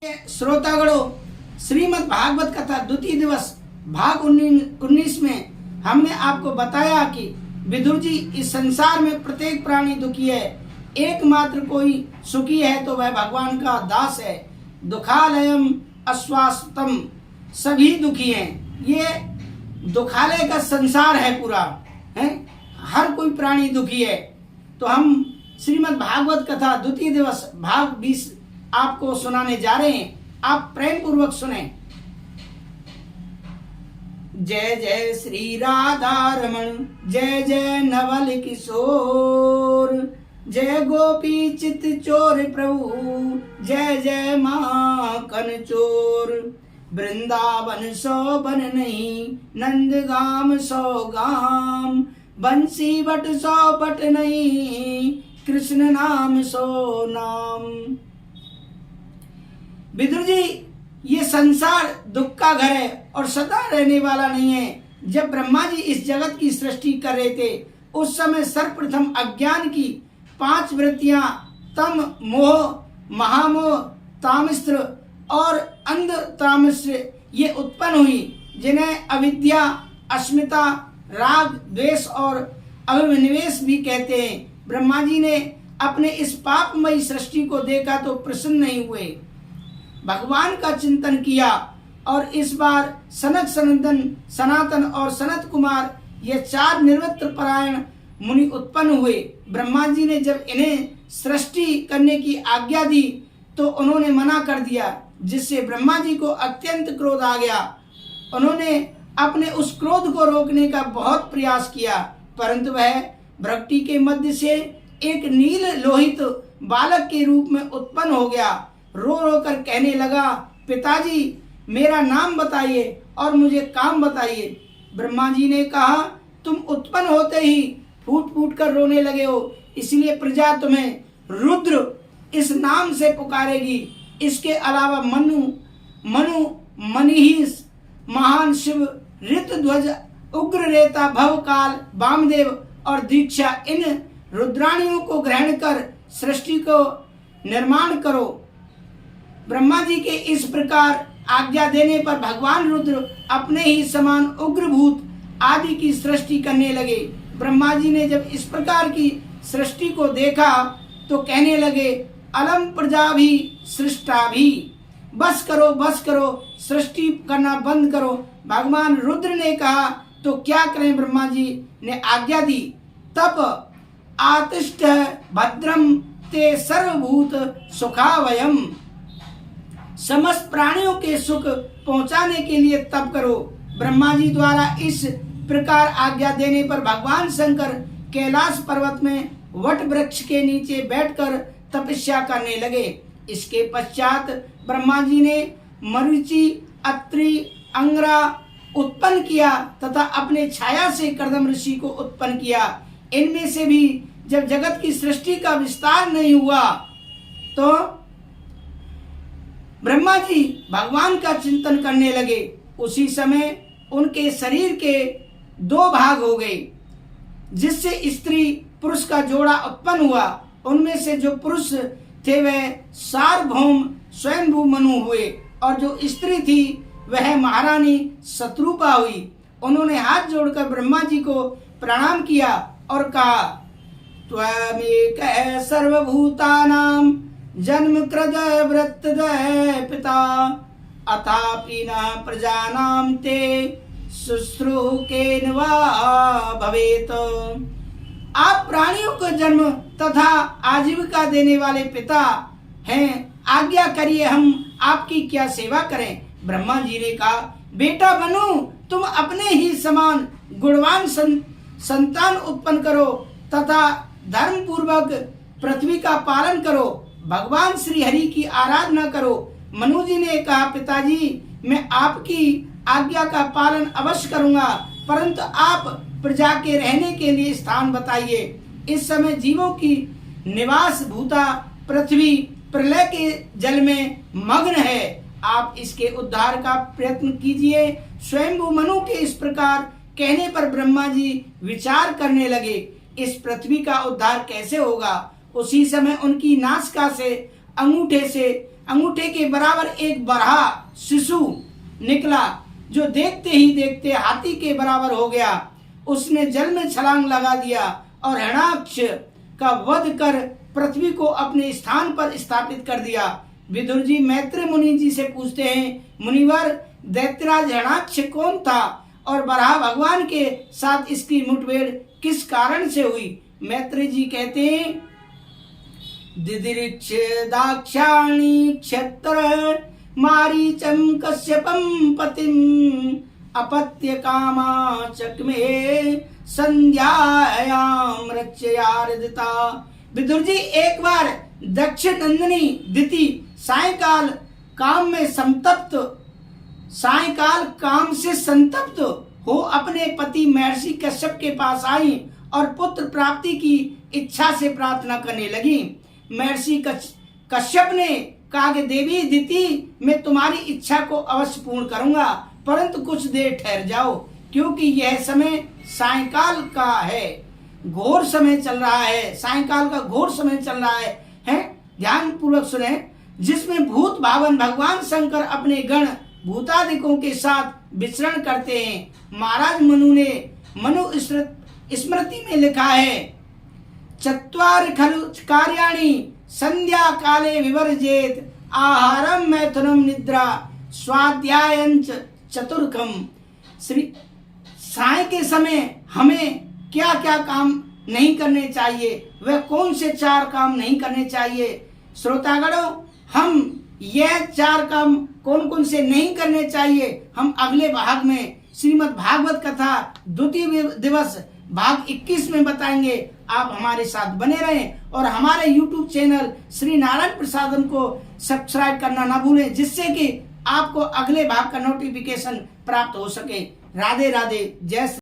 श्रोतागणों, श्रीमद् भागवत कथा द्वितीय दिवस भाग 19 में हमने आपको बताया कि विदुर जी इस संसार में प्रत्येक प्राणी दुखी है, एकमात्र कोई सुखी है तो वह भगवान का दास है। दुखालयम अस्वास्थम, सभी दुखी हैं। ये दुखालय का संसार है पूरा, है, हर कोई प्राणी दुखी है। तो हम श्रीमद् भागवत कथा द्वितीय दिवस भाग 20 आपको सुनाने जा रहे हैं। आप प्रेम पूर्वक सुने। जय जय श्री राधा रमण, जय जय नवल किशोर, जय गोपी चित चोर प्रभु, जय जय माखन चोर। वृंदावन सौ बन नहीं, नंदगाम सौ गाम, बंसी बट सौ बट नहीं, कृष्ण नाम सौ नाम। विदुर जी, ये संसार दुख का घर है और सदा रहने वाला नहीं है। जब ब्रह्मा जी इस जगत की सृष्टि कर रहे थे, उस समय सर्वप्रथम अज्ञान की 5 वृत्तियां तम, मोह, महामोह, तामस्त्र और अंध तामस्त्र ये उत्पन्न हुई, जिन्हें अविद्या, अस्मिता, राग, द्वेष और अभिनिवेश भी कहते हैं। ब्रह्मा जी ने अपने इस पापमयी सृष्टि को देखा तो प्रसन्न नहीं हुए, भगवान का चिंतन किया और इस बार सनक, सनंदन, सनातन और सनत कुमार ये 4 निर्वृत्त परायण मुनि उत्पन्न हुए। ब्रह्मा जी ने जब इन्हें सृष्टि करने की आज्ञा दी तो उन्होंने मना कर दिया, जिससे ब्रह्मा जी को अत्यंत क्रोध आ गया। उन्होंने अपने उस क्रोध को रोकने का बहुत प्रयास किया, परंतु वह भ्रक्ति के मध्य से एक नील लोहित बालक के रूप में उत्पन्न हो गया। रो रो कर कहने लगा, पिताजी मेरा नाम बताइए और मुझे काम बताइए। ब्रह्मा जी ने कहा, तुम उत्पन्न होते ही फूट फूट कर रोने लगे हो, इसलिए प्रजा तुम्हें रुद्र इस नाम से पुकारेगी। इसके अलावा मनु, मनीष, महान शिव, ऋतध्वज, उग्र रेता, भवकाल, वामदेव और दीक्षा, इन रुद्राणियों को ग्रहण कर सृष्टि को निर्माण करो। ब्रह्मा जी के इस प्रकार आज्ञा देने पर भगवान रुद्र अपने ही समान उग्रभूत आदि की सृष्टि करने लगे। ब्रह्मा जी ने जब इस प्रकार की सृष्टि को देखा तो कहने लगे, अलम प्रजा भी सृष्टा भी, बस करो, सृष्टि करना बंद करो। भगवान रुद्र ने कहा तो क्या करें। ब्रह्मा जी ने आज्ञा दी, तप आतिष्ठ भद्रम ते सर्वभूत सुखावयम, समस्त प्राणियों के सुख पहुंचाने के लिए तप करो। ब्रह्मा जी द्वारा इस प्रकार आज्ञा देने पर भगवान शंकर कैलाश पर्वत में वट वृक्ष के नीचे बैठकर तपस्या करने लगे। इसके पश्चात ब्रह्मा जी ने मरीचि, अत्रि, अंगरा उत्पन्न किया तथा अपने छाया से कर्दम ऋषि को उत्पन्न किया। इनमें से भी जब जगत की सृष्टि का विस्तार नहीं हुआ तो ब्रह्मा जी भगवान का चिंतन करने लगे। उसी समय उनके शरीर के 2 भाग हो गए, जिससे स्त्री पुरुष का जोड़ा उत्पन्न हुआ। उनमें से जो पुरुष थे वह सार्वभौम स्वयंभू मनु हुए और जो स्त्री थी वह महारानी शत्रुपा हुई। उन्होंने हाथ जोड़कर ब्रह्मा जी को प्रणाम किया और कहा, त्वमेकः सर्वभूतानां जन्म कृत वृत्तदय पिता, अथापि न प्रजानां ते शुश्रूषकेन वा भवेत। आप प्राणियों को जन्म तथा आजीविका देने वाले पिता हैं, आज्ञा करिए हम आपकी क्या सेवा करें। ब्रह्मा जी ने कहा, बेटा बनु, तुम अपने ही समान गुणवान संतान उत्पन्न करो तथा धर्म पूर्वक पृथ्वी का पालन करो, भगवान श्री हरि की आराधना करो। मनु जी ने कहा, पिताजी मैं आपकी आज्ञा का पालन अवश्य करूंगा, परंतु आप प्रजा के रहने के लिए स्थान बताइए। इस समय जीवों की निवास भूता पृथ्वी प्रलय के जल में मग्न है, आप इसके उद्धार का प्रयत्न कीजिए। स्वयंभू मनु के इस प्रकार कहने पर ब्रह्मा जी विचार करने लगे, इस पृथ्वी का उद्धार कैसे होगा। उसी समय उनकी नासिका से अंगूठे से अंगूठे के बराबर एक बरहा शिशु निकला, जो देखते ही देखते हाथी के बराबर हो गया। उसने जल में छलांग लगा दिया और हिरण्याक्ष का वध कर पृथ्वी को अपने स्थान पर स्थापित कर दिया। विदुर जी मैत्री मुनि जी से पूछते हैं, मुनिवर दैत्यराज हिरण्याक्ष कौन था और बराह भगवान के साथ इसकी मुठभेड़ किस कारण से हुई? मैत्री जी कहते हैं, दिदिरिक्ष दाक्षाणी क्षत्र मारीचम कश्यपम पतिम अपत्य कामा चक्मे संध्यायाम रक्षयार्दिता। विदुर जी एक बार दक्ष नंदिनी दिति सायकाल काम से संतप्त हो अपने पति महर्षि कश्यप के पास आई और पुत्र प्राप्ति की इच्छा से प्रार्थना करने लगी। महर्षि कश्यप ने कहा कि देवी दिति, मैं तुम्हारी इच्छा को अवश्य पूर्ण करूंगा, परंतु कुछ देर ठहर जाओ, क्योंकि यह समय सायंकाल का है, घोर समय चल रहा है, सायंकाल का घोर समय चल रहा है। ध्यान पूर्वक सुने, जिसमें भूत भावन भगवान शंकर अपने गण भूतादिकों के साथ विचरण करते हैं। महाराज मनु ने मनु स्मृति में लिखा है, चत्वारि खलु कार्याणि संध्या काले विवर्जेत आहारम मैथुनम निद्रा स्वाध्यायंच चतुर्कम। श्री साय के समय हमें क्या क्या काम नहीं करने चाहिए, वह कौन से 4 काम नहीं करने चाहिए? श्रोतागणों, हम यह 4 काम कौन कौन से नहीं करने चाहिए हम अगले भाग में श्रीमद् भागवत कथा द्वितीय दिवस भाग 21 में बताएंगे। आप हमारे साथ बने रहें और हमारे YouTube चैनल श्री नारायण प्रसादम को सब्सक्राइब करना ना भूलें, जिससे कि आपको अगले भाग का नोटिफिकेशन प्राप्त हो सके। राधे राधे, जय श्री